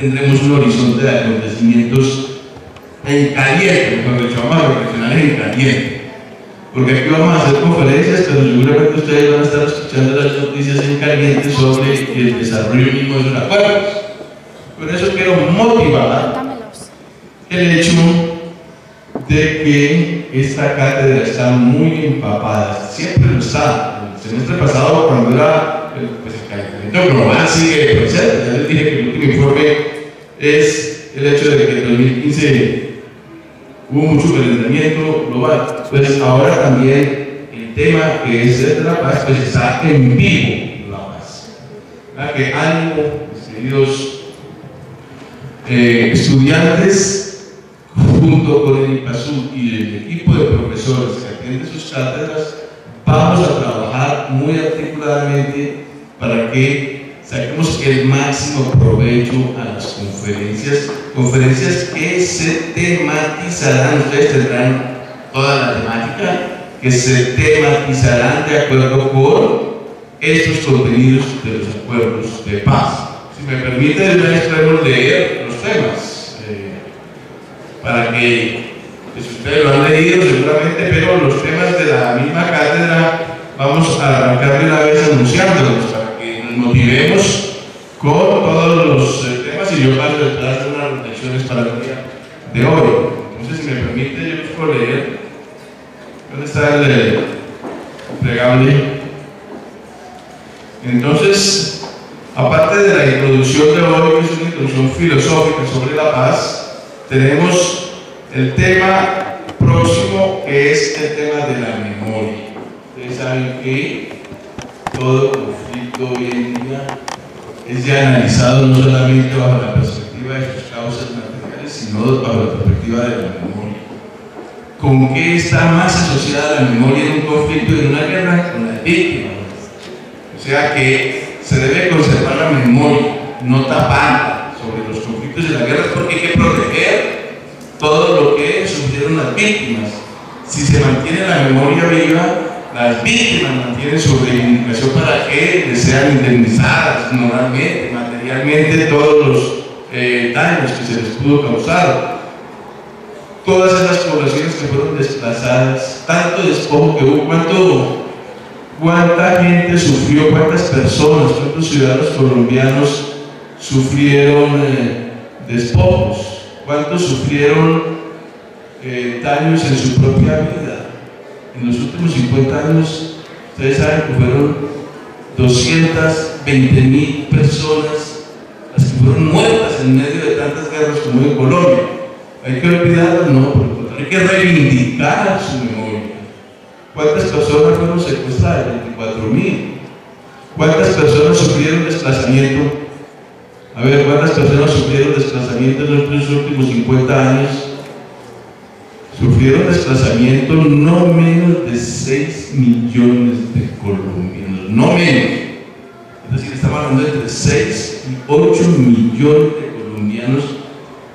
tendremos un horizonte de acontecimientos en caliente, cuando vamos a reflexionar en caliente. Porque aquí vamos a hacer conferencias, pero seguramente ustedes van a estar escuchando las noticias en caliente sobre el desarrollo mismo de esos acuerdos. Por eso quiero motivar el hecho de que esta cátedra está muy empapada, siempre lo está. El semestre pasado, cuando era el calentamiento global, sigue presente. Ya les dije que el último informe es el hecho de que en 2015 hubo mucho calentamiento global. Pues ahora también el tema que es el de la paz, pues está en vivo la paz. ¿Verdad? Que ánimo, mis queridos estudiantes, junto con el IPASU y el equipo de profesores que atiende sus cátedras, vamos a trabajar muy articuladamente para que saquemos el máximo provecho a las conferencias que se tematizarán. Ustedes tendrán toda la temática, que se tematizarán de acuerdo con estos contenidos de los acuerdos de paz. Si me permite, de una vez podemos leer los temas para que ustedes lo han leído seguramente, pero los temas de la misma cátedra vamos a arrancar de una vez anunciándolos para que nos motivemos con todos los temas, y yo paso detrás de unas reflexiones para el día de hoy. Entonces, si me permite, yo les puedo leer. ¿Dónde está el plegable? Entonces, aparte de la introducción de hoy, que es una introducción filosófica sobre la paz, tenemos el tema próximo, que es el tema de la memoria. Ustedes saben que todo conflicto hoy en día es ya analizado no solamente bajo la perspectiva de sus causas materiales, sino bajo la perspectiva de la memoria. ¿Con qué está más asociada la memoria en un conflicto y en una guerra? Con las víctimas. O sea que se debe conservar la memoria, no taparla sobre los conflictos y las guerras, porque hay que proteger todo lo que sufrieron las víctimas. Si se mantiene la memoria viva, las víctimas mantienen su reivindicación para que les sean indemnizadas moralmente, materialmente, todos los daños que se les pudo causar. Todas esas poblaciones que fueron desplazadas, tanto despojo que hubo, cuánta gente sufrió, cuántas personas, cuántos ciudadanos colombianos sufrieron despojos, cuántos sufrieron daños en su propia vida. En los últimos 50 años, ustedes saben que fueron 220.000 personas las que fueron muertas en medio de tantas guerras como en Colombia. ¿Hay que olvidarlas? No, por el contrario, hay que reivindicar su memoria. ¿Cuántas personas fueron secuestradas? 24.000. ¿Cuántas personas sufrieron desplazamiento? A ver, ¿cuántas personas sufrieron desplazamiento en los últimos 50 años? Sufrieron desplazamiento no menos de 6 millones de colombianos, no menos. Es decir, estamos hablando de entre 6 y 8 millones de colombianos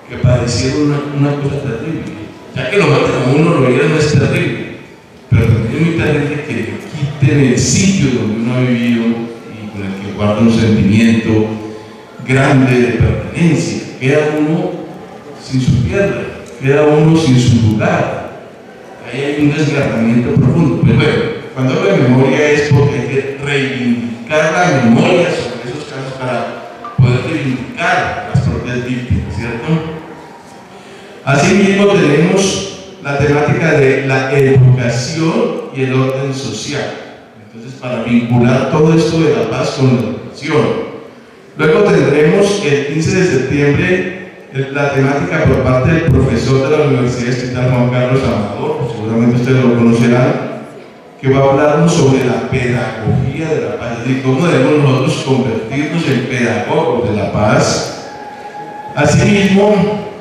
que padecieron una cosa terrible. Ya que lo maten a uno, lo vieron, es terrible, pero también hay mucha gente que le quiten el sitio donde uno ha vivido y con el que guarda un sentimiento grande de pertenencia. Queda uno sin su tierra, queda uno sin su lugar. Ahí hay un desgarramiento profundo. Pues bueno, cuando hablo de memoria es porque hay que reivindicar la memoria sobre esos casos para poder reivindicar las propias víctimas, ¿cierto? Asimismo tenemos la temática de la educación y el orden social. Entonces, para vincular todo esto de la paz con la educación. Luego tendremos el 15 de septiembre la temática por parte del profesor de la Universidad Estatal Juan Carlos Amador, seguramente ustedes lo conocerán, que va a hablarnos sobre la pedagogía de la paz, es decir, cómo debemos nosotros convertirnos en pedagogos de la paz. Asimismo,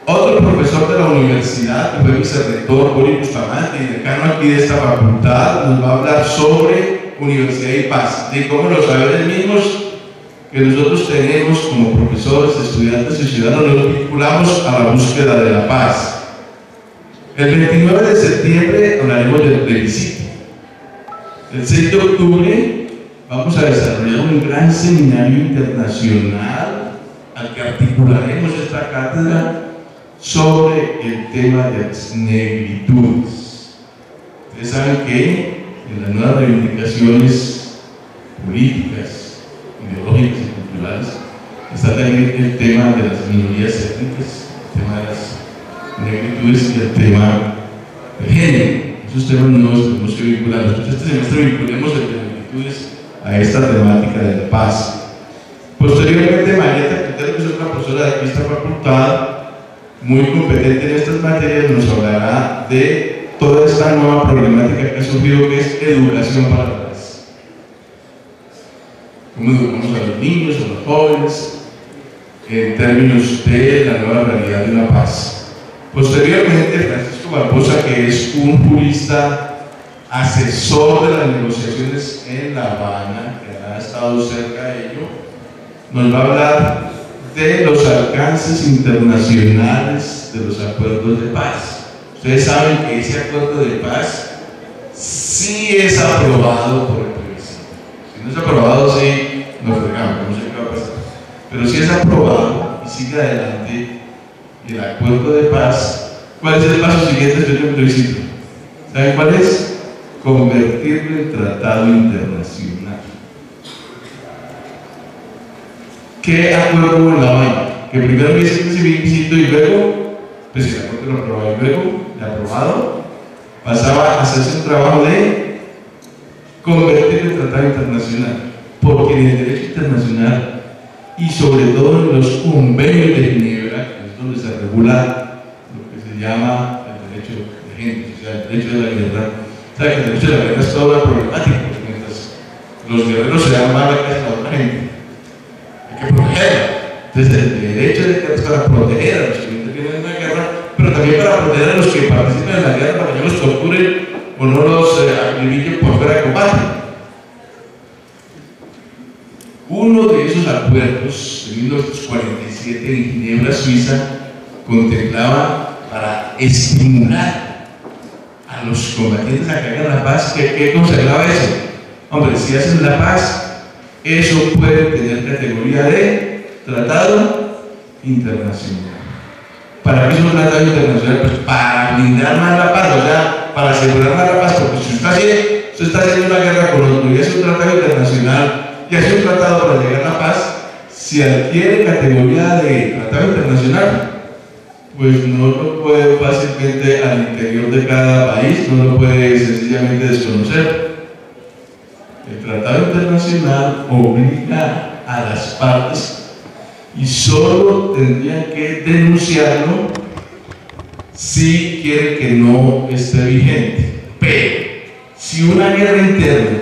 otro profesor de la universidad, que fue vicerrector, Boris Bustamante, y decano aquí de esta facultad, nos va a hablar sobre universidad y paz, de cómo los saberes mismos que nosotros tenemos como profesores, estudiantes y ciudadanos nos vinculamos a la búsqueda de la paz. El 29 de septiembre hablaremos del plebiscito. El 6 de octubre vamos a desarrollar un gran seminario internacional al que articularemos esta cátedra sobre el tema de las negritudes. Ustedes saben que en las nuevas reivindicaciones políticas, ideológicas y culturales está también el tema de las minorías étnicas, el tema de las negritudes y el tema del género. Esos temas no los tenemos que vincular. Nosotros este semestre vinculemos el de negritudes a esta temática de la paz. Posteriormente, Marieta Quintero, que es otra profesora de esta facultad, muy competente en estas materias, nos hablará de toda esta nueva problemática que ha surgido, que es educación para la paz. ¿Cómo educamos a los niños, a los jóvenes, en términos de la nueva realidad de la paz? Posteriormente, Francisco Barbosa, que es un jurista asesor de las negociaciones en La Habana, que ha estado cerca de ello, nos va a hablar de los alcances internacionales de los acuerdos de paz. Ustedes saben que ese acuerdo de paz sí es aprobado por el plebiscito. Si no es aprobado, sí nos fregamos, no sé qué va a pasar. Pero si es aprobado y sigue adelante el acuerdo de paz, ¿cuál es el paso siguiente después del plebiscito? ¿Saben cuál es? Convertirlo en tratado internacional. ¿Qué acuerdo hubo en La Habana? Que primero dice ese plebiscito y luego, pues el acuerdo lo aprobado y luego, de aprobado, pasaba a hacerse un trabajo de convertirlo en tratado internacional. Porque en el derecho internacional y sobre todo en los convenios de Ginebra, que es donde se regula lo que se llama el derecho de gente, o sea, el derecho de la guerra. ¿Sabe que el derecho de la guerra es toda una problemática? Porque mientras los guerreros se dan mal a la otra gente, hay que protegerla. Entonces, el derecho de guerra es para proteger a los que intervienen en la guerra, pero también para proteger a los que participan en la guerra, para que no los torturen o no los acribillen por fuera de combate. Uno de esos acuerdos de 1947 en Ginebra, Suiza, contemplaba para estimular a los combatientes a que hagan la paz. ¿Qué consideraba eso? Hombre, si hacen la paz, eso puede tener categoría de tratado internacional. ¿Para qué es un tratado internacional? Pues para blindar más la paz, o sea, para asegurar más la paz, porque si usted está haciendo una guerra con otro y hace un tratado internacional y hace un tratado para llegar a la paz, si adquiere categoría de tratado internacional, pues no lo puede fácilmente al interior de cada país, no lo puede sencillamente desconocer. El tratado internacional obliga a las partes y solo tendrían que denunciarlo si quieren que no esté vigente. Pero si una guerra interna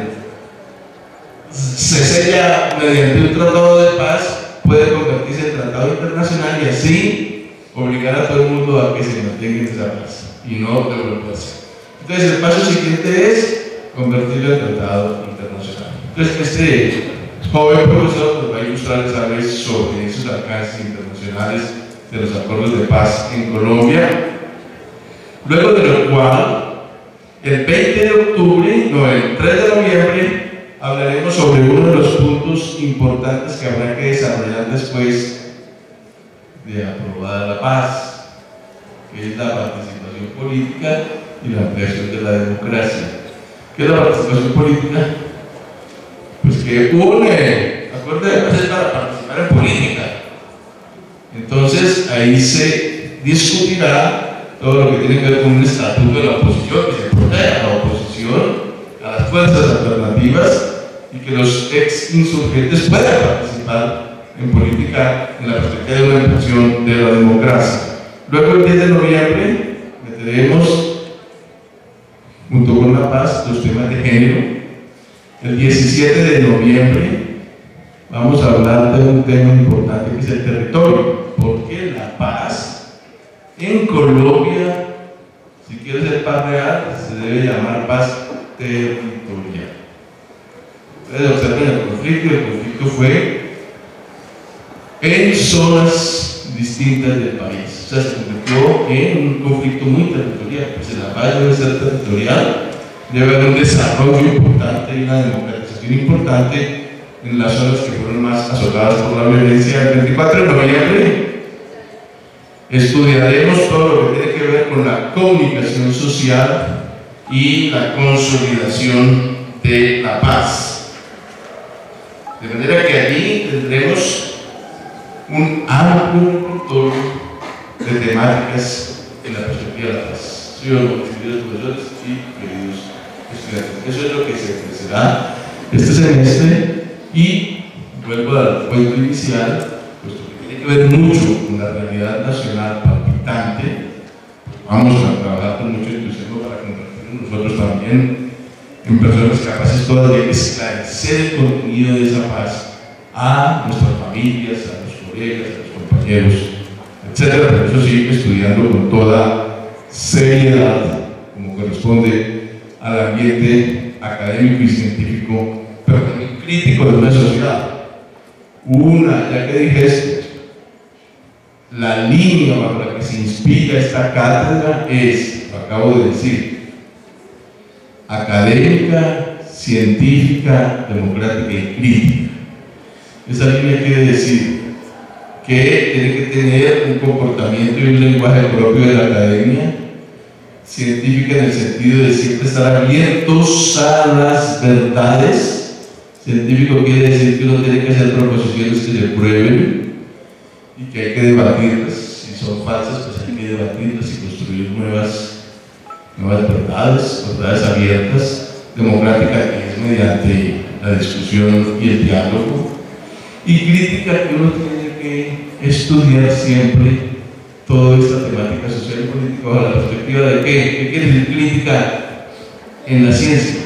se sella mediante un tratado de paz, puede convertirse en tratado internacional y así obligar a todo el mundo a que se mantenga en esa paz y no devolverse. Entonces el paso siguiente es convertirlo en tratado internacional. Entonces este joven profesor nos va a ilustrarles a ver sobre esos alcances internacionales de los acuerdos de paz en Colombia, luego de lo cual el 20 de octubre, no, el 3 de noviembre, hablaremos sobre uno de los puntos importantes que habrá que desarrollar después de aprobada la paz, que es la participación política y la ampliación de la democracia. ¿Qué es la participación política? Pues que un acuerdo de paz es para participar en política. Entonces ahí se discutirá todo lo que tiene que ver con un estatuto de la oposición, que se proteja a la oposición, a las fuerzas alternativas, y que los ex insurgentes puedan participar en política en la perspectiva de una impulsión de la democracia. Luego el 10 de noviembre meteremos junto con la paz los temas de género. El 17 de noviembre vamos a hablar de un tema importante que es el territorio, porque la paz en Colombia, si quiere ser paz real, se debe llamar paz territorial. Ustedes observen el conflicto fue en zonas distintas del país, o sea, se convirtió en un conflicto muy territorial. Pues la paz debe ser territorial, debe haber un desarrollo importante y una democratización importante, en las zonas que fueron más azotadas por la violencia. El 24 de noviembre estudiaremos todo lo que tiene que ver con la comunicación social y la consolidación de la paz. De manera que allí tendremos un amplio repertorio de temáticas en la perspectiva de la paz. ¿Sí o no, queridos profesores y queridos estudiantes? Eso es lo que se ofrecerá este semestre, y vuelvo al cuento inicial, puesto que tiene que ver mucho con la realidad nacional palpitante. Vamos a trabajar con mucho entusiasmo para convertirnos nosotros también en personas capaces todas de esclarecer el contenido de esa paz a nuestras familias, a los colegas, a los compañeros, etcétera. Pero eso sí, estudiando con toda seriedad, como corresponde al ambiente académico y científico, pero también crítico de una sociedad. Ya que dije esto, la línea bajo la que se inspira esta cátedra es, lo acabo de decir, académica, científica, democrática y crítica. Esa línea quiere decir que tiene que tener un comportamiento y un lenguaje propio de la academia, científica en el sentido de siempre estar abiertos a las verdades. Científico quiere decir que uno tiene que hacer proposiciones que se prueben y que hay que debatirlas. Si son falsas, pues hay que debatirlas y construir nuevas verdades abiertas. Democrática, que es mediante la discusión y el diálogo. Y crítica, que uno tiene que estudiar siempre toda esta temática social y política bajo la perspectiva de ¿qué quiere decir crítica en la ciencia,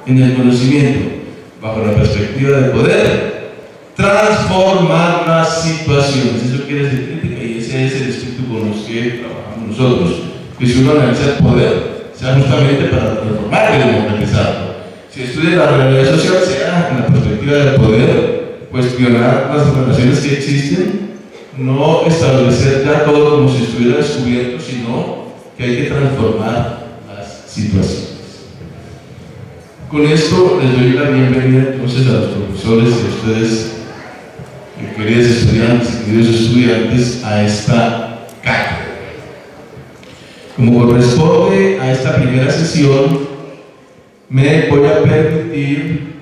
en el conocimiento? Bajo la perspectiva de poder transformar las situaciones. Eso quiere decir crítica, y ese es el espíritu con los que trabajamos nosotros. Que si uno analiza el poder, sea justamente para transformarlo y democratizarlo. Si estudia la realidad social, sea en la perspectiva del poder, cuestionar las relaciones que existen, no establecer ya todo como si estuviera descubierto, sino que hay que transformar las situaciones. Con esto les doy la bienvenida entonces a los profesores y a ustedes, queridos estudiantes y queridos estudiantes, a esta cátedra. Como corresponde a esta primera sesión, me voy a permitir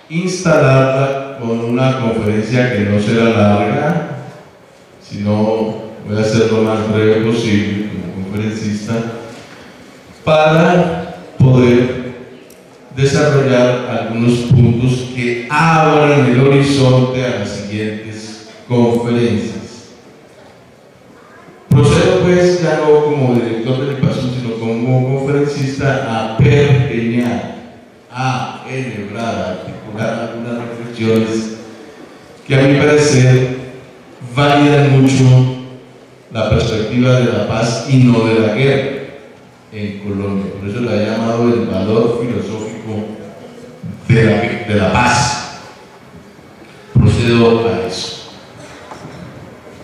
instalarla con una conferencia que no será larga, sino voy a hacer lo más breve posible como conferencista, para poder desarrollar algunos puntos que abran el horizonte a las siguientes conferencias. Procedo pues, ya no como director del IPASU, sino como conferencista, a pergeñar, a enhebrar, a articular algunas reflexiones que a mi parecer validan mucho la perspectiva de la paz y no de la guerra en Colombia. Por eso la he llamado el valor filosófico de la paz. Procedo a eso.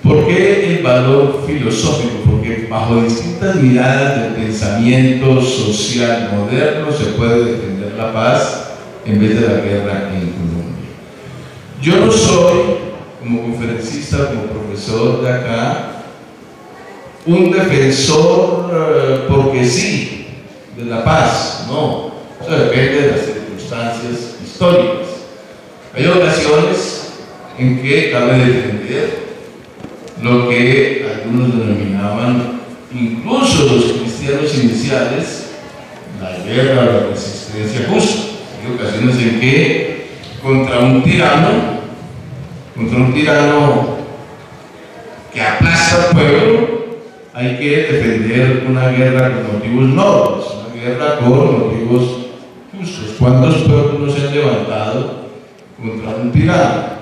¿Por qué el valor filosófico? Porque bajo distintas miradas del pensamiento social moderno se puede defender la paz en vez de la guerra en Colombia. Yo no soy, como conferencista, como profesor de acá, un defensor porque sí de la paz, no. Eso depende de las circunstancias históricas. Hay ocasiones en que cabe defender lo que algunos denominaban, incluso los cristianos iniciales, la guerra o la resistencia justa. Hay ocasiones en que contra un tirano que aplasta al pueblo, hay que defender una guerra con motivos nobles, una guerra con motivos justos. ¿Cuántos pueblos no se han levantado contra un tirano?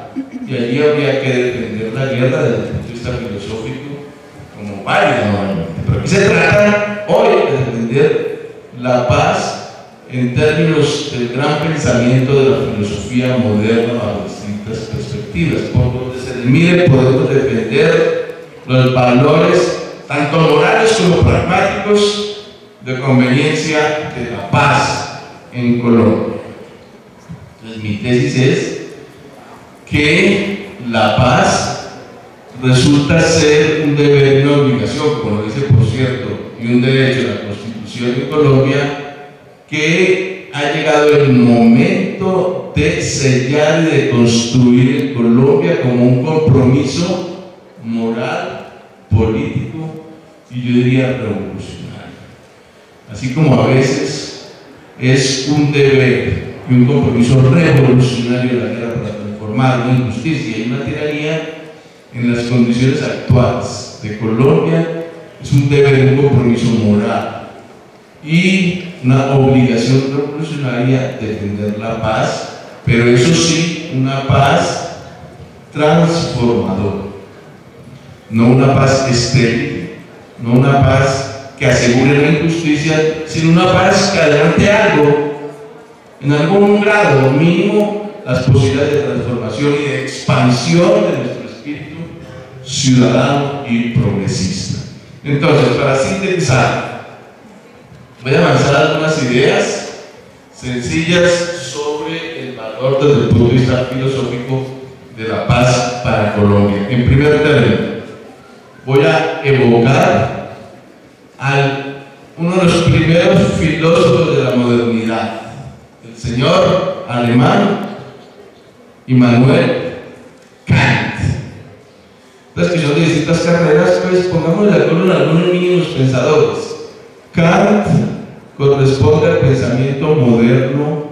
Y allí habría que defender la guerra desde el punto de vista filosófico como válida normalmente. Pero aquí se trata hoy de defender la paz en términos del gran pensamiento de la filosofía moderna bajo distintas perspectivas. Por donde se le mire podemos defender los valores tanto morales como pragmáticos de conveniencia de la paz en Colombia. Entonces, mi tesis es que la paz resulta ser un deber y una obligación, como lo dice, por cierto, y un derecho de la Constitución de Colombia, que ha llegado el momento de sellar y de construir en Colombia como un compromiso moral, político y yo diría revolucionario. Así como a veces es un deber y un compromiso revolucionario de la guerra para transformar una injusticia y una tiranía, en las condiciones actuales de Colombia es un deber y un compromiso moral y una obligación revolucionaria defender la paz, pero eso sí, una paz transformadora, no una paz estéril, no una paz que asegure la injusticia, sino una paz que adelante algo, en algún grado mínimo, las posibilidades de transformación y de expansión de nuestro espíritu ciudadano y progresista. Entonces, para sintetizar, voy a avanzar algunas ideas sencillas sobre el valor desde el punto de vista filosófico de la paz para Colombia. En primer término, voy a evocar a uno de los primeros filósofos de la modernidad, el señor alemán Immanuel Kant. Las que son de distintas carreras, pues pongamos de acuerdo en algunos mínimos pensadores. Kant corresponde al pensamiento moderno.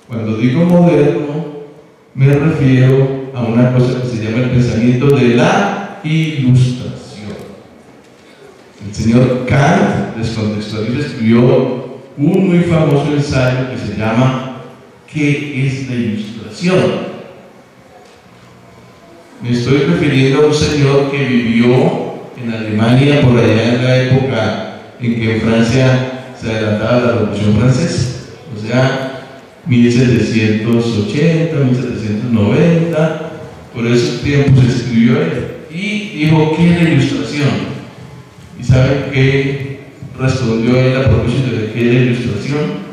Cuando digo moderno, me refiero a una cosa que se llama el pensamiento de la ilustración. El señor Kant, descontextualiza, escribió un muy famoso ensayo que se llama ¿Qué es la ilustración? Me estoy refiriendo a un señor que vivió en Alemania por allá en la época en que en Francia se adelantaba la Revolución Francesa, o sea, 1780, 1790, por esos tiempos escribió él y dijo, ¿qué es la ilustración? ¿Y saben qué respondió él a propósito de qué es la ilustración?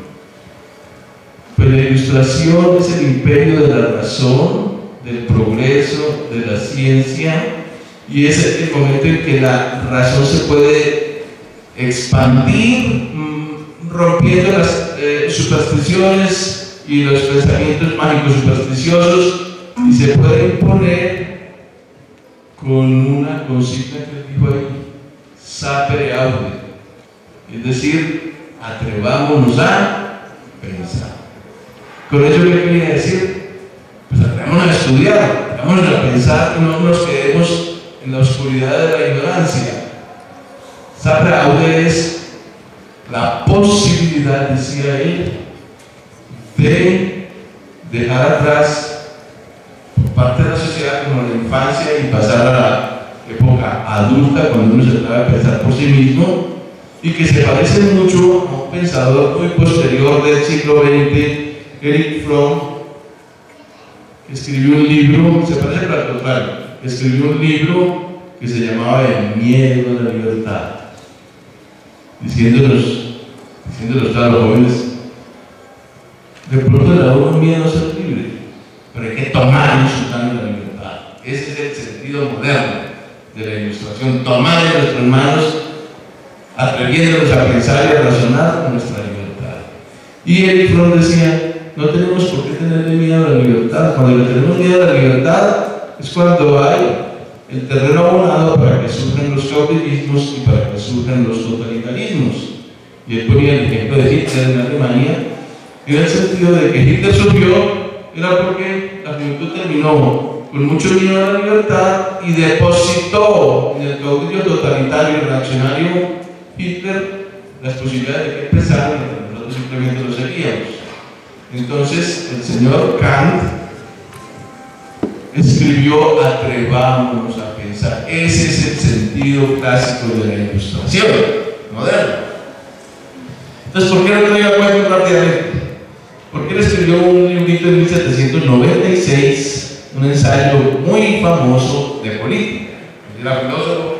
Pues la ilustración es el imperio de la razón, del progreso, de la ciencia, y es el momento en que la razón se puede expandir, rompiendo las supersticiones y los pensamientos mágicos supersticiosos, y se puede imponer con una consigna que dijo ahí, sapere aude, es decir, atrevámonos a pensar. Con ello, ¿qué quería decir? Pues atrevámonos a estudiar, atrevámonos a pensar, y no nos quedemos en la oscuridad de la ignorancia. Sapere aude es la posibilidad, decía él, de dejar atrás por parte de la sociedad como la infancia y pasar a la época adulta cuando uno se atreve a pensar por sí mismo, y que se parece mucho a un pensador muy posterior del siglo XX, Erich Fromm, que escribió un libro, se parece pero al contrario, escribió un libro que se llamaba El miedo a la libertad, diciéndonos a los jóvenes, de pronto le da uno miedo a ser libre, pero hay que tomar insultando la libertad. Ese es el sentido moderno de la ilustración, tomar en nuestras manos, atreviéndonos a pensar y a razonar nuestra libertad. Y Erich Fromm decía, no tenemos por qué tenerle miedo a la libertad. Cuando le tenemos miedo a la libertad es cuando hay el terreno abonado para que surjan los caudillismos y para que surjan los totalitarismos. Y él ponía el ejemplo de Hitler en Alemania, en el sentido de que Hitler surgió era porque la juventud terminó con mucho miedo a la libertad y depositó en el caudillo totalitario y reaccionario Hitler las posibilidades de que empezaran y que nosotros simplemente lo seguíamos. Entonces el señor Kant escribió atrevámonos a pensar. Ese es el sentido clásico de la ilustración moderna. Entonces, ¿por qué no lo digo a cuento rápidamente? Porque él escribió un librito en 1796, un ensayo muy famoso de política. Era filósofo,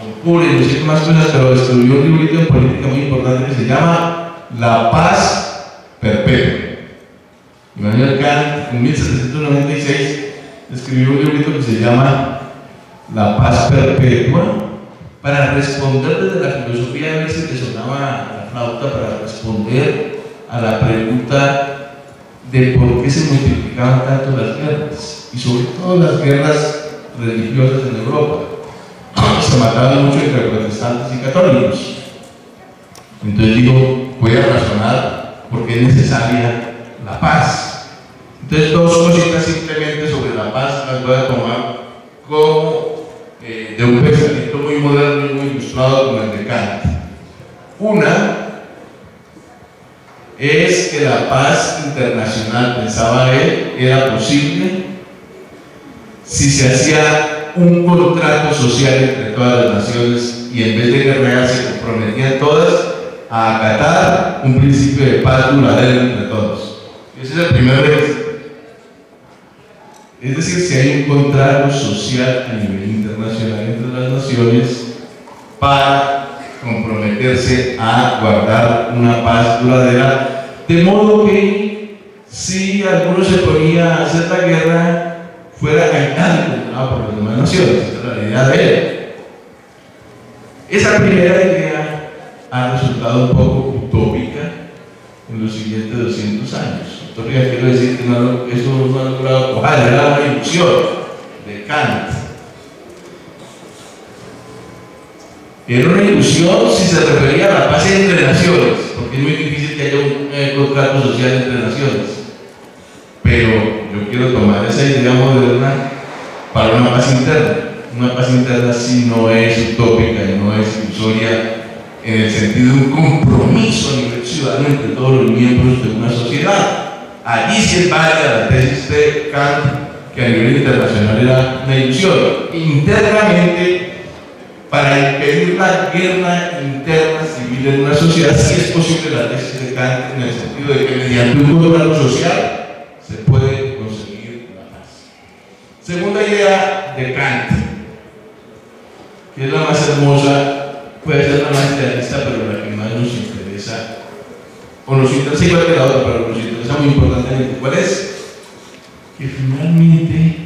son puros y muchísimas más cosas, pero escribió un librito de política muy importante que se llama La Paz Perpetua. Immanuel Kant, en 1796, escribió un librito que se llama La paz perpetua, para responder desde la filosofía. A veces le sonaba la flauta para responder a la pregunta de por qué se multiplicaban tanto las guerras, y sobre todo las guerras religiosas en Europa. Se mataban mucho entre protestantes y católicos. Entonces digo, voy a razonar por qué es necesaria la paz. Entonces, dos cositas simplemente sobre la paz las voy a tomar como de un pensamiento muy moderno y muy ilustrado como el de Kant. Una es que la paz internacional, pensaba él, era posible si se hacía un contrato social entre todas las naciones y en vez de guerrear se comprometían todas a acatar un principio de paz duradero entre todos. Ese es el primer requisito. Es decir, si hay un contrato social a nivel internacional entre las naciones para comprometerse a guardar una paz duradera, de modo que si alguno se ponía a hacer la guerra, fuera condenado por las demás naciones. Esa es la idea de él. Esa primera idea ha resultado un poco utópica en los siguientes 200 años. Utópica quiero decir que eso no ha logrado, ojalá, era una ilusión de Kant. Era una ilusión si se refería a la paz entre naciones, porque es muy difícil que haya un contrato social entre naciones. Pero yo quiero tomar esa idea moderna para una paz interna. Una paz interna sí no es utópica y no es ilusoria en el sentido de un compromiso a nivel ciudadano entre todos los miembros de una sociedad. Allí sí es válida la tesis de Kant, que a nivel internacional era una ilusión. Internamente, para impedir la guerra interna civil en una sociedad, sí es posible la tesis de Kant en el sentido de que mediante un contrato social se puede conseguir la paz. Segunda idea de Kant, que es la más hermosa, puede ser la más idealista, pero la que más nos interesa, o nos interesa igual que la otra, pero nos interesa muy importantemente. ¿Cuál es? Que finalmente,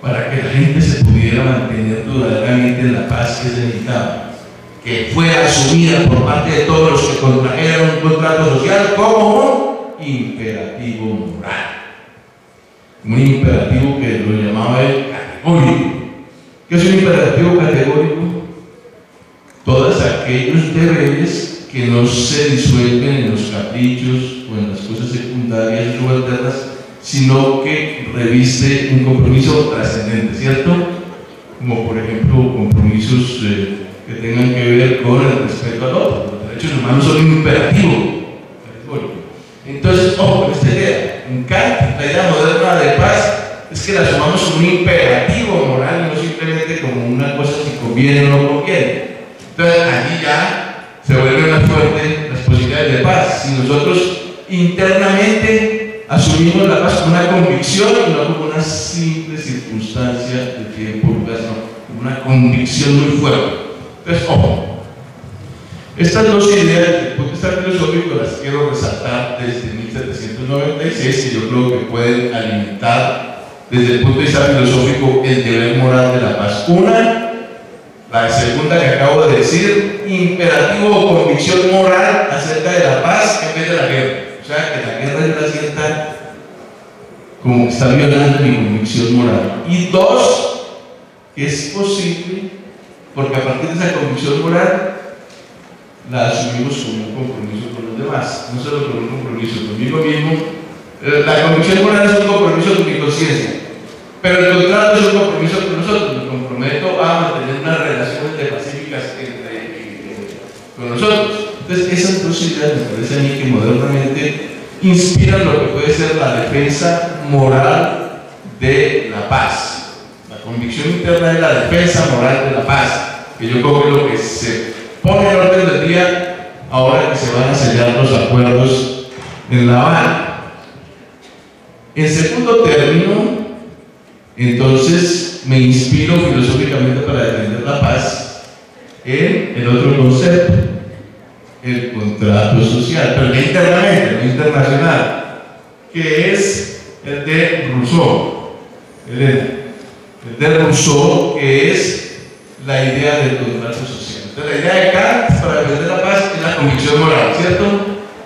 para que la gente se pudiera mantener duraderamente en la paz que se necesitaba, que fuera asumida por parte de todos los que contrajeran un contrato social como un imperativo moral. Un imperativo que lo llamaba él categórico. ¿Qué es un imperativo categórico? Todos aquellos deberes que no se disuelven en los caprichos o en las cosas secundarias o subalternas, sino que reviste un compromiso trascendente, ¿cierto? Como por ejemplo compromisos que tengan que ver con el respeto al otro. Los derechos humanos son un imperativo. Entonces, ojo con esta idea. En Kant, la idea moderna de paz es que la sumamos como un imperativo moral, no simplemente como una cosa que conviene o no conviene. Entonces, allí ya se vuelven más fuertes las posibilidades de paz. Si nosotros internamente asumimos la paz como una convicción y no como una simple circunstancia de tiempo, como una convicción muy fuerte. Entonces, ojo. Estas dos ideas desde el punto de vista filosófico las quiero resaltar desde 1796, que yo creo que pueden alimentar desde el punto de vista filosófico el deber moral de la paz. Una, la segunda que acabo de decir, imperativo o convicción moral acerca de la paz en vez de la guerra. O sea, que la guerra es la cierta como que está violando mi convicción moral. Y dos, que es posible, porque a partir de esa convicción moral la asumimos como un compromiso con los demás, no solo como un compromiso conmigo mismo. La convicción moral es un compromiso con mi conciencia, pero el contrato es un compromiso con nosotros. Me comprometo a mantener unas relaciones pacíficas con nosotros. Entonces, esas dos ideas me parece a mí que modernamente inspiran lo que puede ser la defensa moral de la paz. La convicción interna es la defensa moral de la paz, que yo creo que es lo que se pone en orden del día ahora que se van a sellar los acuerdos en La Habana. En segundo término, entonces me inspiro filosóficamente para defender la paz en el otro concepto, el contrato social, pero no internamente, no internacional. que es el de Rousseau, Elena. El de Rousseau, que es la idea del contrato social. Entonces, la idea de Kant para defender la paz es la convicción moral, ¿cierto?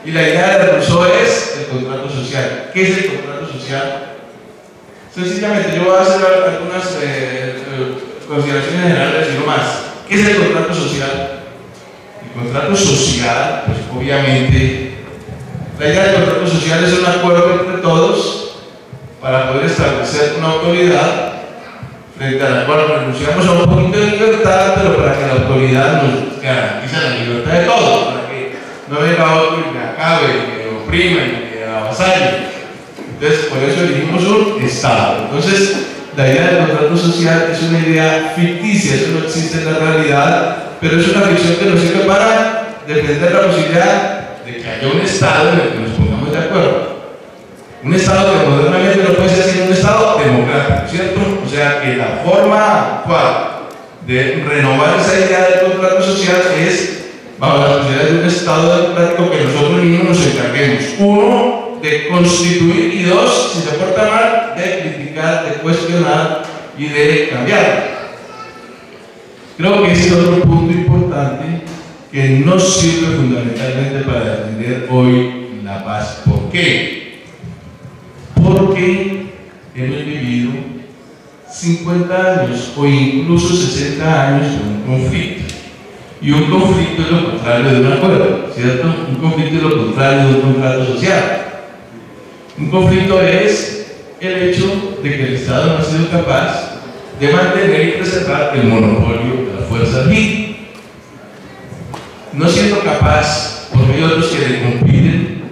Y la idea de Rousseau es el contrato social. ¿Qué es el contrato social? Sencillamente, yo voy a hacer algunas consideraciones generales y no más. ¿Qué es el contrato social? El contrato social, pues obviamente, la idea del contrato social es un acuerdo entre todos para poder establecer una autoridad frente a la cual renunciamos a un poquito de libertad, pero para que la autoridad nos garantice la libertad de todos, para que no venga otro y me acabe, me oprima y me avasalle. Entonces, por eso elegimos un Estado. Entonces, la idea del contrato social es una idea ficticia, eso no existe en la realidad, pero es una ficción que nos sirve para defender la posibilidad de que haya un Estado en el que nos pongamos de acuerdo. Un Estado que modernamente no puede ser sino un Estado democrático, ¿cierto? O sea, que la forma actual de renovar esa idea del contrato social es bajo la posibilidad de un Estado democrático que nosotros mismos nos encarguemos. Uno, de constituir, y dos, si se porta mal, de criticar, de cuestionar y de cambiar. Creo que ese es otro punto importante que nos sirve fundamentalmente para defender hoy la paz. ¿Por qué? Porque hemos vivido 50 años o incluso 60 años con un conflicto. Y un conflicto es lo contrario de un acuerdo, ¿cierto? Un conflicto es lo contrario de un contrato social. Un conflicto es el hecho de que el Estado no ha sido capaz de mantener y preservar el monopolio de la fuerza armada. No siendo capaz, porque hay otros que le compiten,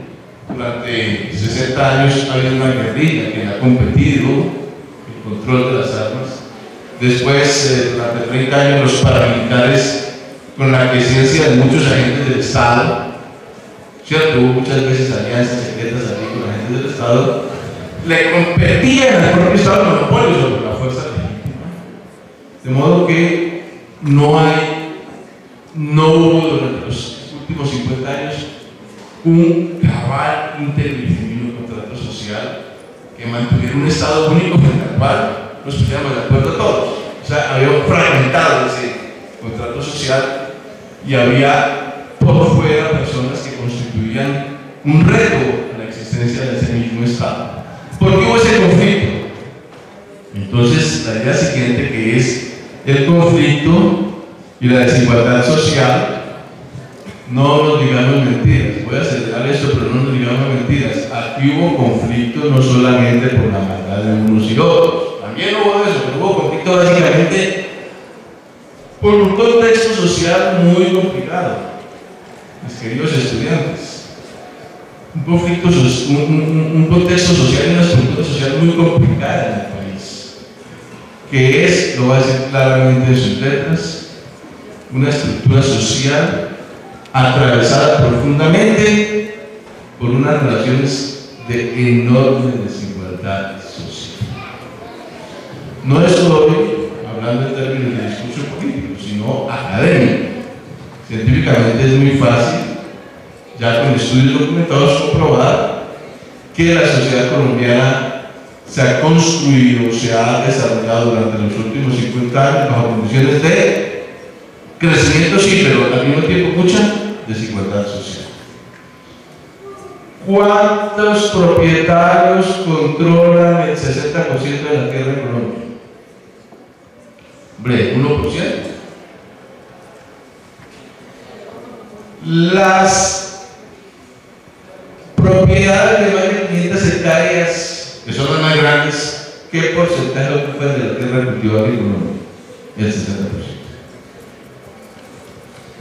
durante 60 años ha habido una guerrilla que ha competido el control de las armas. Después, durante 30 años, los paramilitares, con la presencia de muchos agentes del Estado, ¿cierto? Hubo muchas veces alianzas secretas aquí con agentes del Estado, le competían al propio Estado monopolio sobre la fuerza legítima. De modo que no hubo durante los últimos 50 años un cabal intervenido contrato social que mantuviera un Estado único frente al cual nos pusiéramos de acuerdo todos. O sea, había fragmentado ese contrato social y había por fuera personas que constituían un reto a la existencia de ese mismo Estado. ¿Por qué hubo ese conflicto? Entonces, la idea siguiente, que es el conflicto y la desigualdad social, no nos digamos mentiras. Voy a acelerar esto, pero no nos digamos mentiras. Aquí hubo conflicto no solamente por la maldad de unos y otros, también hubo eso, pero hubo conflicto básicamente por un contexto social muy complicado. Mis queridos estudiantes, un contexto social y una estructura social muy complicada en el país, que es, lo voy a decir claramente en sus letras, una estructura social atravesada profundamente por unas relaciones de enorme desigualdad social. No estoy hablando en términos de discurso político, sino académico. Científicamente es muy fácil, ya con estudios documentados, comprobar que la sociedad colombiana se ha construido, se ha desarrollado durante los últimos 50 años bajo condiciones de crecimiento, sí, pero al mismo tiempo mucha desigualdad social. ¿Cuántos propietarios controlan el 60% de la tierra en Colombia? Hombre, 1%. Las propiedades de más de 500 hectáreas, que son las más grandes, ¿qué porcentaje ocupan de la tierra cultivable en Colombia? El 60%.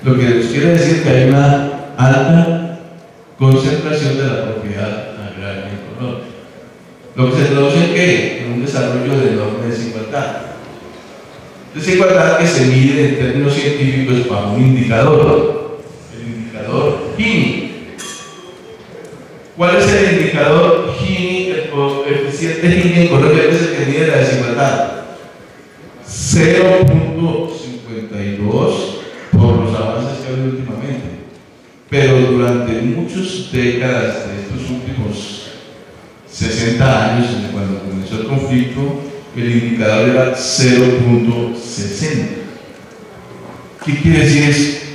Lo que les quiere decir que hay una alta concentración de la propiedad agraria en Colombia. Lo que se traduce en ¿qué? En un desarrollo de enorme desigualdad. Desigualdad que se mide en términos científicos bajo un indicador. Gini. ¿Cuál es el indicador Gini, el coeficiente Gini en Colombia, que es el que mide la desigualdad? 0.52 por los avances que ha habido últimamente. Pero durante muchas décadas de estos últimos 60 años, cuando comenzó el conflicto, el indicador era 0.60. ¿Qué quiere decir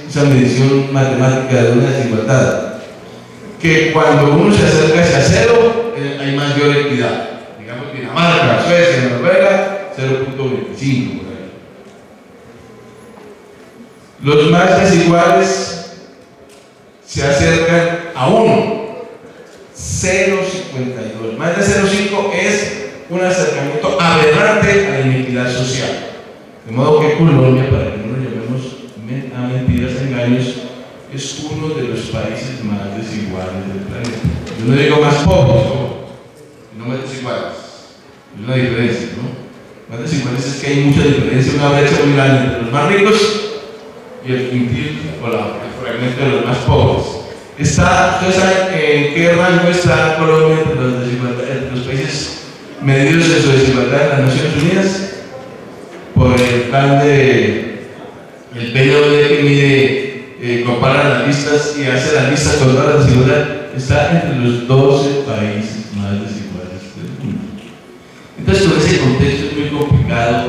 esa medición matemática de una desigualdad? Que cuando uno se acerca hacia cero, hay mayor equidad. Digamos Dinamarca, Suecia, Noruega, 0.25 por ahí. Los más desiguales se acercan a 1, 0.52. Más de 0.5 es un acercamiento aberrante a la inequidad social. De modo que Colombia, para que no lo llamemos a mentiras, a engaños, es uno de los países más desiguales del planeta. Yo no digo más pobres, no más desiguales. Es una diferencia, ¿no? Más desiguales es que hay mucha diferencia, una brecha muy grande entre los más ricos y el quintil o el fragmento de los más pobres. ¿Ustedes saben en qué rango está Colombia entre los países medidos en su desigualdad en las Naciones Unidas? Por el plan de el PNUD que mide, compara las listas y hace las listas con toda la desigualdad, está entre los 12 países más desiguales del mundo. Entonces, con ese contexto es muy complicado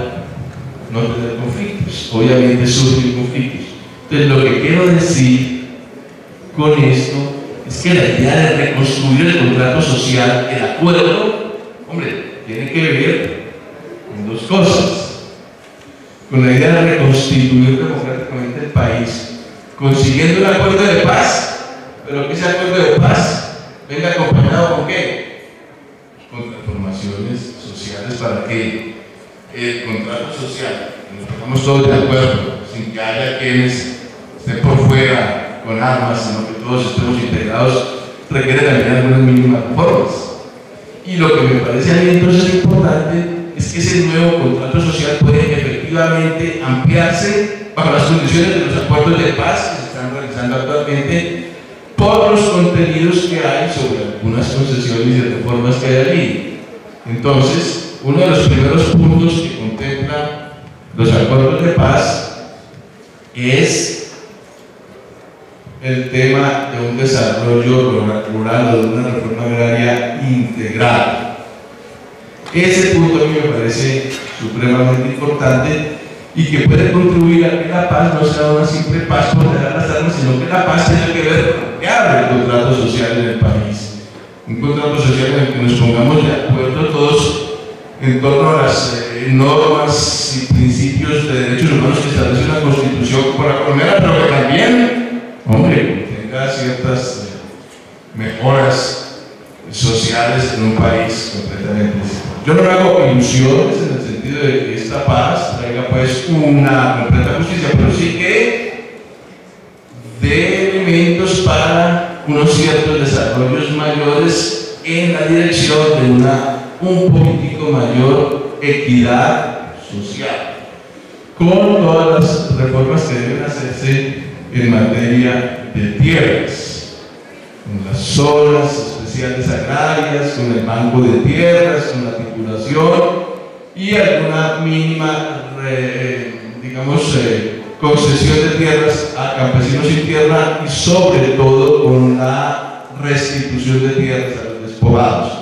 no tener conflictos. Obviamente surgen conflictos. Entonces, lo que quiero decir con esto es que la idea de reconstruir el contrato social, el acuerdo, hombre, tiene que ver con dos cosas. Con la idea de reconstituir democráticamente el país, consiguiendo un acuerdo de paz, pero que ese acuerdo de paz venga acompañado ¿con qué? Con transformaciones sociales para que el contrato social, que nos pongamos todos de acuerdo, sin que haya quienes estén por fuera con armas, sino que todos estemos integrados, requiere también algunas mínimas reformas. Y lo que me parece a mí entonces importante es que ese nuevo contrato social puede efectivamente ampliarse bajo las condiciones de los acuerdos de paz que se están realizando actualmente por los contenidos que hay sobre algunas concesiones y reformas que hay allí. Entonces, uno de los primeros puntos que contemplan los acuerdos de paz es el tema de un desarrollo rural o de una reforma agraria integral. Ese punto a mí me parece supremamente importante y que puede contribuir a que la paz no sea una simple paz por dejar las armas, sino que la paz tenga que ver con que abre el contrato social en el país. Un contrato social en el que nos pongamos de acuerdo todos en torno a las normas y principios de derechos humanos que establece una constitución por la colombiana, pero que también, hombre, tenga ciertas mejoras sociales en un país completamente. Yo no me hago ilusiones en el sentido de que esta paz traiga pues una completa justicia, pero sí que dé elementos para unos ciertos desarrollos mayores en la dirección de un poquitico mayor equidad social, con todas las reformas que deben hacerse en materia de tierras, con las zonas especiales agrarias, con el banco de tierras, con la titulación y alguna mínima, concesión de tierras a campesinos sin tierra y sobre todo con la restitución de tierras a los despojados.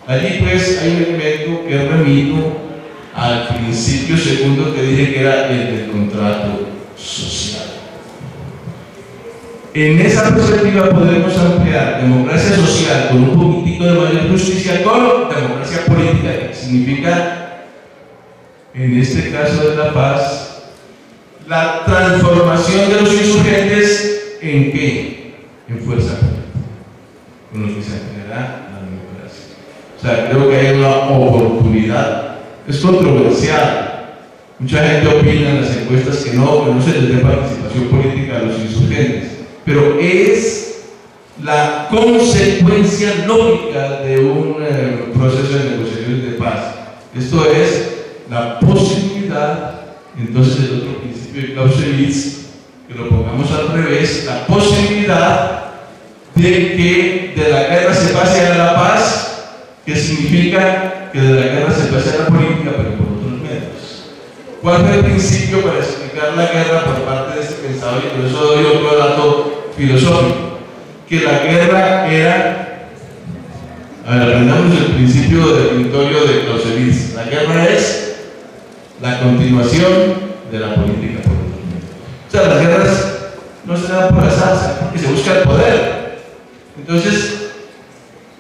Allí pues hay un elemento que remito al principio segundo que dije que era el del contrato social. En esa perspectiva podemos ampliar democracia social con un poquitico de mayor justicia con democracia política, que significa, en este caso de la paz, la transformación de los insurgentes ¿en qué? En fuerza política, con lo que se genera la democracia. O sea, creo que hay una oportunidad, es controversial. Mucha gente opina en las encuestas que no se les dé participación política a los insurgentes, pero es la consecuencia lógica de un proceso de negociaciones de paz. Esto es la posibilidad, entonces el otro principio de Clausewitz, que lo pongamos al revés, la posibilidad de que de la guerra se pase a la paz, que significa que de la guerra se pase a la política, pero por otros medios. ¿Cuál fue el principio para explicar la guerra por parte de este pensador? Y por eso doy otro dato filosófico, que la guerra era A ver, aprendamos el principio definitorio de Clausewitz. La guerra es la continuación de la política por otros medios. O sea, las guerras no se dan por azar, porque se busca el poder. Entonces,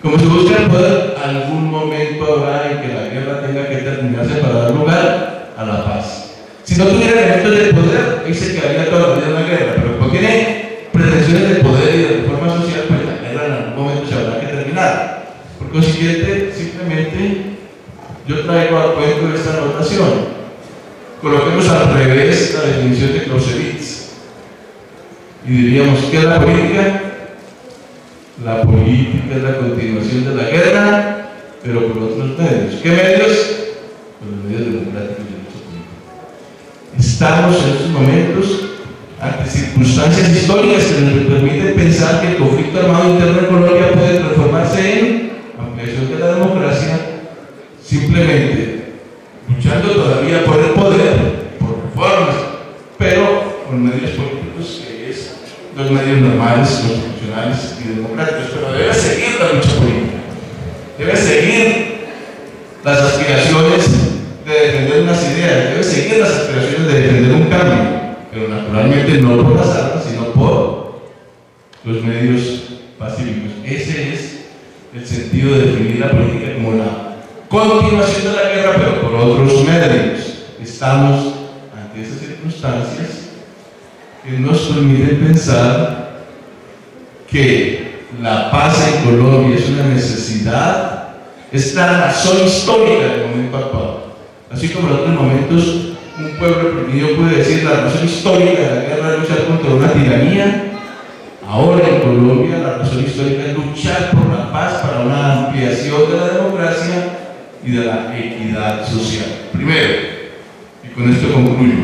como se busca el poder, algún momento habrá en que la guerra tenga que terminarse para dar lugar a la paz. Si no tuviera elementos de poder, ahí se quedaría toda la vida en la guerra, pero como tiene pretensiones de poder y de reforma social, pues la guerra en algún momento se habrá que terminar. Por consiguiente, simplemente yo traigo al cuento esta anotación. Coloquemos al revés la definición de Clausewitz y diríamos que la política es la continuación de la guerra, pero por otros medios. ¿Qué medios? Por los medios democráticos de nuestro tiempo. Estamos en estos momentos ante circunstancias históricas que nos permiten pensar que el conflicto armado interno en Colombia puede transformarse en ampliación de la democracia, simplemente luchando todavía por el poder, por reformas, pero con medios políticos que es los medios normales, constitucionales y democráticos. Pero debe seguir la lucha política, debe seguir las aspiraciones de defender unas ideas, debe seguir las aspiraciones de defender un cambio, pero naturalmente no por las armas, sino por los medios pacíficos. Ese es el sentido de definir la política como la continuación de la guerra, pero por otros medios. Estamos ante esas circunstancias que nos permiten pensar que la paz en Colombia es una necesidad, es la razón histórica del momento actual. Así como en otros momentos un pueblo oprimido puede decir la razón histórica de la guerra es luchar contra una tiranía, ahora en Colombia la razón histórica es luchar por la paz para una ampliación de la democracia y de la equidad social. Primero, y con esto concluyo,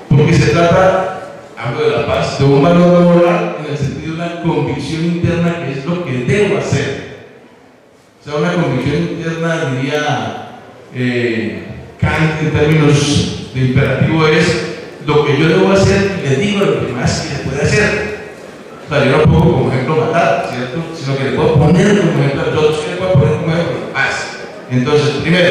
porque se trata, hablo de la paz, de un valor moral en el sentido de una convicción interna que es lo que debo hacer. O sea, una convicción interna, diría Kant en términos de imperativo, es lo que yo debo hacer y le digo a los demás que se puede hacer. O sea, yo no pongo como ejemplo matar, ¿cierto? Sino que le puedo poner como ejemplo a los otros, que le puedo poner como ejemplo la paz. Entonces, primero,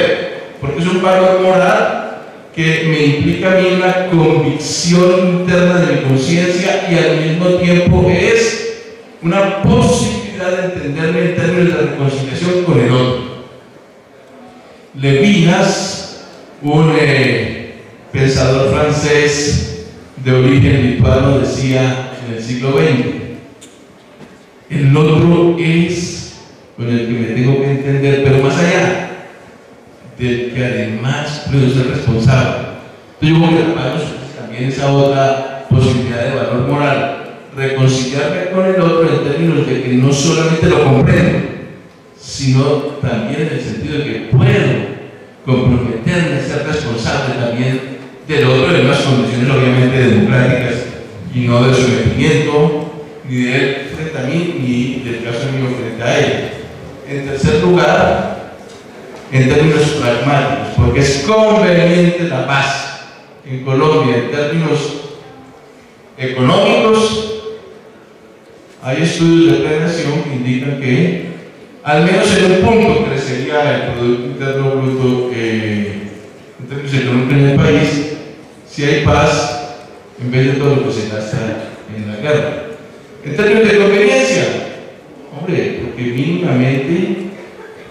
porque es un valor moral que me implica a mí una convicción interna de mi conciencia y al mismo tiempo es una posibilidad de entenderme en términos de reconciliación con el otro. Levinas, un pensador francés de origen lituano, decía en el siglo XX: el otro es con el que me tengo que entender, pero más allá, del que además puedo ser responsable. Entonces yo voy a también esa otra posibilidad de valor moral, reconciliarme con el otro en términos de que no solamente lo comprendo, sino también en el sentido de que puedo comprometerme a ser responsable también del otro en unas condiciones obviamente democráticas y no de sometimiento ni de él frente a mí ni del caso mío frente a él. En tercer lugar, en términos pragmáticos, porque es conveniente la paz en Colombia. En términos económicos, hay estudios de planeación que indican que al menos en un punto crecería el Producto Interno Bruto en términos económicos en el país si hay paz en vez de todo lo que se gasta en la guerra. En términos de conveniencia, hombre, porque mínimamente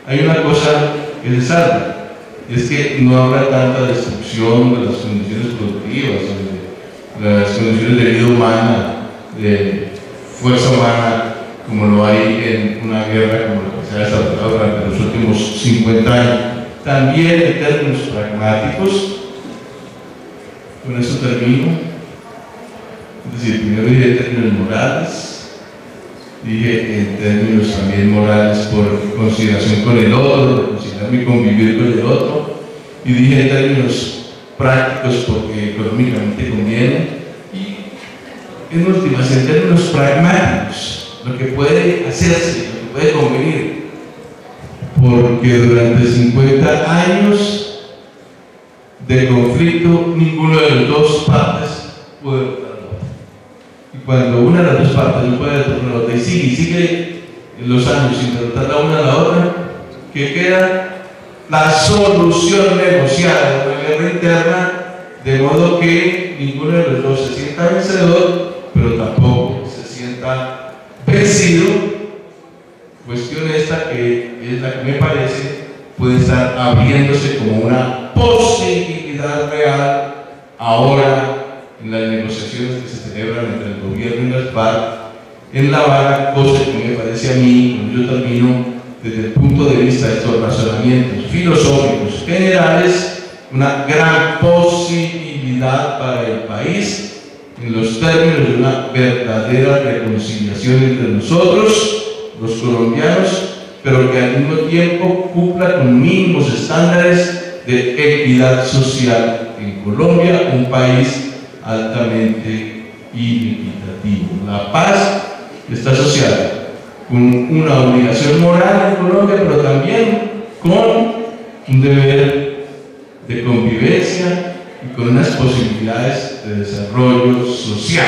hay una cosa que se salva, y es que no habrá tanta destrucción de las condiciones productivas, de las condiciones de vida humana, de fuerza humana, como lo hay en una guerra como la que se ha desarrollado durante los últimos 50 años. También en términos pragmáticos, con eso termino, es decir, primero dije en términos morales, dije en términos también morales por consideración con el otro, considerarme y convivir con el otro, y dije en términos prácticos porque económicamente conviene, y en últimas en términos pragmáticos, lo que puede hacerse, lo que puede convenir, porque durante 50 años de conflicto ninguno de las dos partes puede derrotar a la otra. Y cuando una de las dos partes no puede derrotar a la otra y sigue en los años sin derrotar la una a la otra, ¿qué queda? La solución negociada de la guerra interna, de modo que ninguno de los dos se sienta vencedor, pero tampoco se sienta vencido. Cuestión esta que es la que me parece puede estar abriéndose como una posibilidad real ahora en las negociaciones que se celebran entre el gobierno y las FARC en La Habana, cosa que me parece a mí, cuando yo termino, desde el punto de vista de estos razonamientos filosóficos generales, una gran posibilidad para el país en los términos de una verdadera reconciliación entre nosotros, los colombianos, pero que al mismo tiempo cumpla con mínimos estándares de equidad social en Colombia, un país altamente inequitativo. La paz está asociada con una obligación moral en Colombia, pero también con un deber de convivencia y con unas posibilidades de desarrollo social.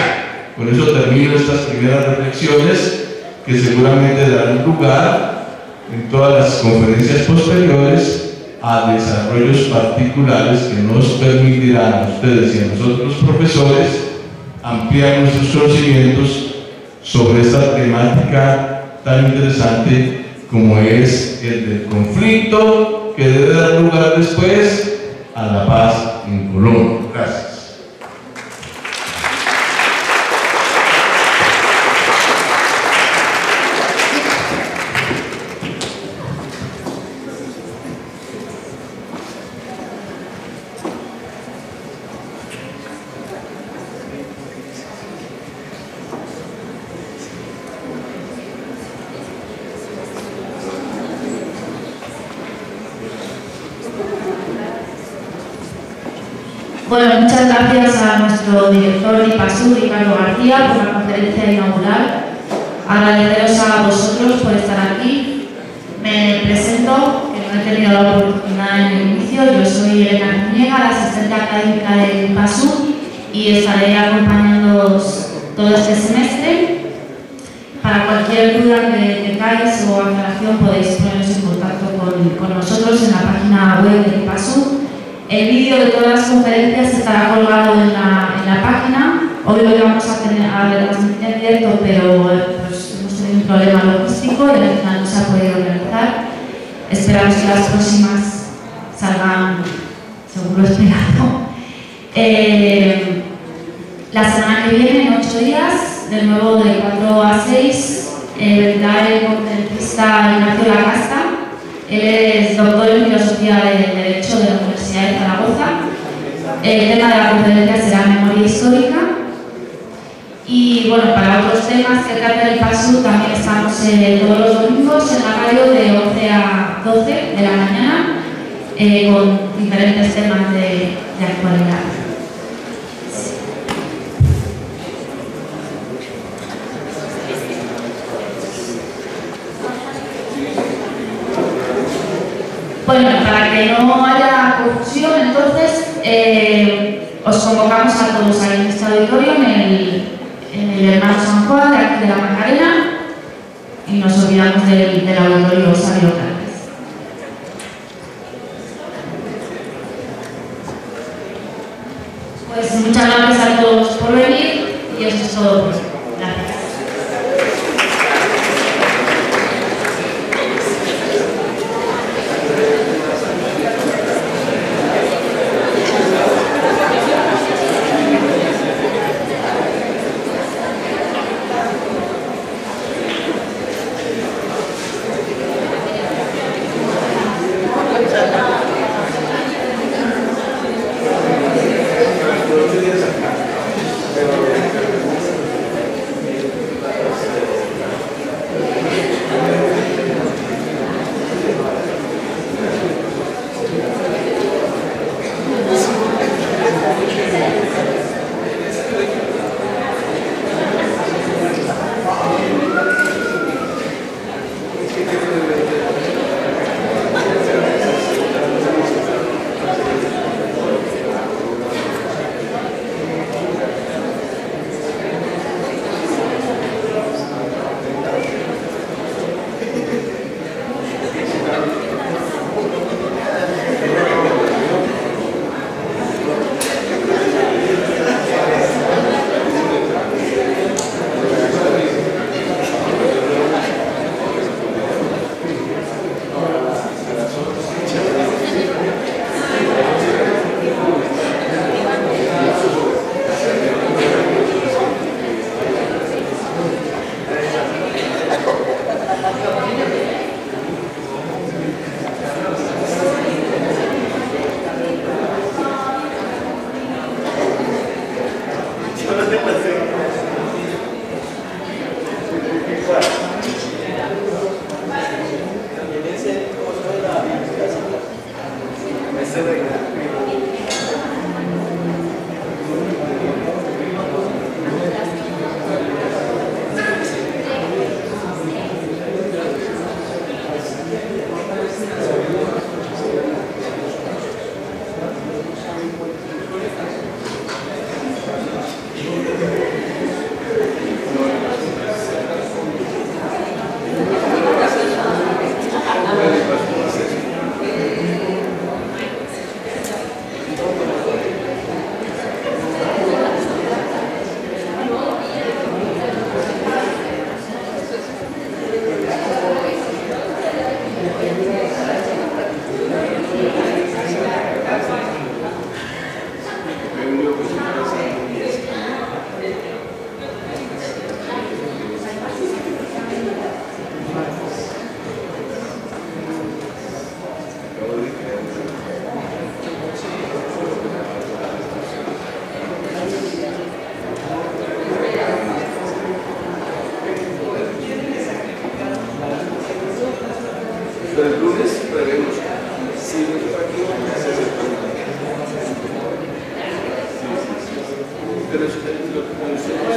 Con eso termino estas primeras reflexiones que seguramente darán lugar en todas las conferencias posteriores a desarrollos particulares que nos permitirán a ustedes y a nosotros profesores ampliar nuestros conocimientos sobre esta temática tan interesante como es el del conflicto que debe dar lugar después a la paz en Colombia. Gracias. Bueno, muchas gracias a nuestro director de IPASU, Ricardo García, por la conferencia inaugural. Agradeceros a vosotros por estar aquí. Me presento, que no he tenido la oportunidad en el inicio. Yo soy Elena Zuniega, la asistente académica de IPASU, y estaré acompañándoos todo este semestre. Para cualquier duda que tengáis o aclaración podéis poneros en contacto con nosotros en la página web de IPASU. El vídeo de todas las conferencias estará colgado en la página. Hoy lo vamos a transmitir en directo, pero pues, hemos tenido un problema logístico y al final no se ha podido realizar. Esperamos que las próximas salgan según lo esperado. La semana que viene, en 8 días, de nuevo de 4 a 6, vendrá el conferencista Ignacio Lacasta. Él es doctor en Filosofía del Derecho de la Universidad de Zaragoza. El tema de la conferencia será memoria histórica. Y bueno, para otros temas que trata el IPASU, también estamos todos los domingos en la radio de 11 a 12 de la mañana con diferentes temas de actualidad. Bueno, para que no haya confusión, entonces os convocamos a todos ahí en este auditorio, en el Hermano San Juan, de aquí de la Macarena, y nos olvidamos del auditorio Sabio Grandes. Pues muchas gracias a todos por venir y eso es todo por hoy. Gracias. Pero el lunes prevemos, si no está aquí, se acepta. Pero eso es lo que ustedes